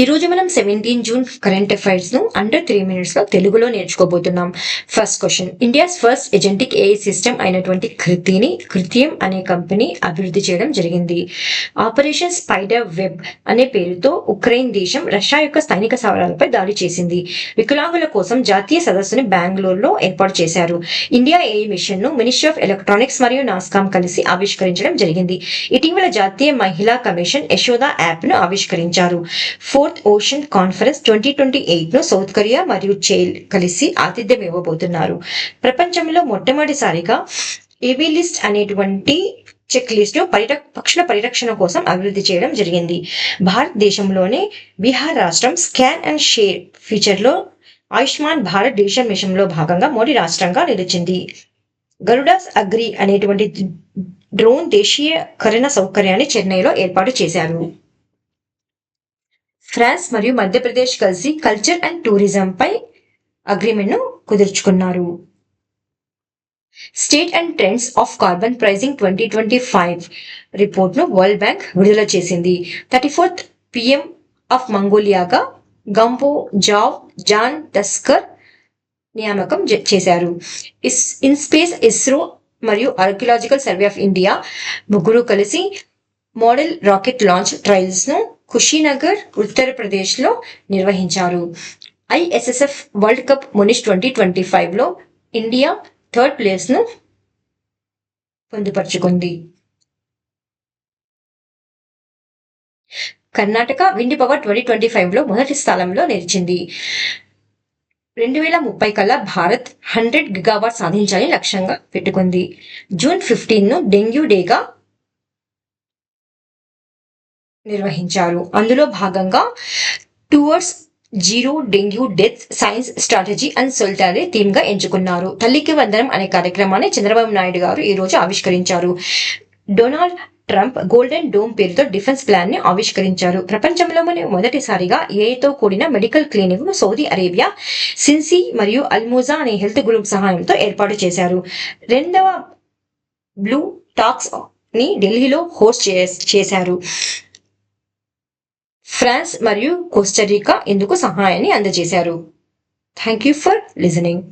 ఈ రోజు మనం 17 జూన్ కరెంట్ అఫైర్స్ ను అండర్ 3 minutes లో తెలుగులో నేర్చుకోబోతున్నాం. First question, India's first agentic AI system అయినటువంటి కృత్యం అనే కంపెనీ అభివృద్ధి చేయడం జరిగింది. ఆపరేషన్ స్పైడర్ వెబ్ అనే పేరుతో ఉక్రెయిన్ దేశం రష్యా యొక్క సైనిక స్థావరాలపై దాడి చేసింది. వికలాంగుల కోసం జాతీయ సదస్సుని బెంగళూరులో ఏర్పాటు చేశారు. ఇండియా ఏఐ మిషన్ ను మినిస్ట్రీ ఆఫ్ ఎలక్ట్రానిక్స్ మరియు నాస్కామ్ కలిసి ఆవిష్కరించడం జరిగింది. ఇటీవల జాతీయ మహిళా కమిషన్ యశోద యాప్ ను ఆవిష్కరించారు. ఫోర్త్ ఓషన్ కాన్ఫరెన్స్ 2028 ను సౌత్ కొరియా మరియు చైల్ కలిసి ఆతిథ్యం ఇవ్వబోతున్నారు. ప్రపంచంలో మొట్టమొదటిసారిగా ఏబీ లిస్ట్ అనేటువంటి చెక్ లిస్ట్ ను పక్షుల పరిరక్షణ కోసం అభివృద్ధి చేయడం జరిగింది. భారతదేశంలోనే బీహార్ రాష్ట్రం స్కాన్ అండ్ షేర్ ఫీచర్ లో ఆయుష్మాన్ భారత్ డిజిటల్ మిషన్ లో భాగంగా మొదటి రాష్ట్రంగా నిలిచింది. గరుడాస్ అగ్రి అనేటువంటి డ్రోన్ దేశీయకరణ సౌకర్యాన్ని చెన్నైలో ఏర్పాటు చేశారు. ఫ్రాన్స్ మరియు మధ్యప్రదేశ్ కలిసి culture and tourism pi agreement ను కుదుర్చుకున్నారు. State and trends of carbon pricing 2025 report ను వరల్డ్ బ్యాంక్ విడుదల చేసింది. 34th PM of మంగోలియాగా గంపో జావ్ John tusker నియామకం చేశారు. ఇన్ స్పేస్ ఇస్రో మరియు ఆర్కియలాజికల్ సర్వే ఆఫ్ ఇండియా ముగ్గురు కలిసి మోడల్ రాకెట్ లాంచ్ ట్రయల్స్ ను కుషీనగర్ ఉత్తరప్రదేశ్ లో నిర్వహించారు. ISSF వరల్డ్ కప్ మునిష్ 2025 లో ఇండియా 3rd ప్లేస్ ను పొందుపరుచుకుంది. కర్ణాటక విండ్ పవర్ 2025 లో మొదటి స్థానంలో నిలిచింది. 2030 కల్లా భారత్ 100 గిగావాట్ సాధించాలని లక్ష్యంగా పెట్టుకుంది. జూన్ 15 ను డెంగ్యూ డేగా నిర్వహించారు. అందులో భాగంగా towards zero dengue death science strategy and solidarity theme గా ఎంచుకున్నారు. తల్లికి వందనం అనే కార్యక్రమాన్ని చంద్రబాబు నాయుడు గారు ఈ రోజు ఆవిష్కరించారు. డొనాల్డ్ ట్రంప్ గోల్డెన్ డోమ్ పేరుతో డిఫెన్స్ ప్లాన్ ని ఆవిష్కరించారు. ప్రపంచంలోనే మొదటిసారిగా ఏఐతో కూడిన మెడికల్ క్లినిక్ ను సౌదీ అరేబియా సిన్సీ మరియు అల్మోజా అనే హెల్త్ గ్రూప్ సహాయంతో ఏర్పాటు చేశారు. 2వ బ్లూ టాక్స్ ని ఢిల్లీలో హోస్ట్ చేశారు. ఫ్రాన్స్ మరియు కోస్టరికా ఇందుకు సహాయాన్ని అందజేశారు. Thank you for listening.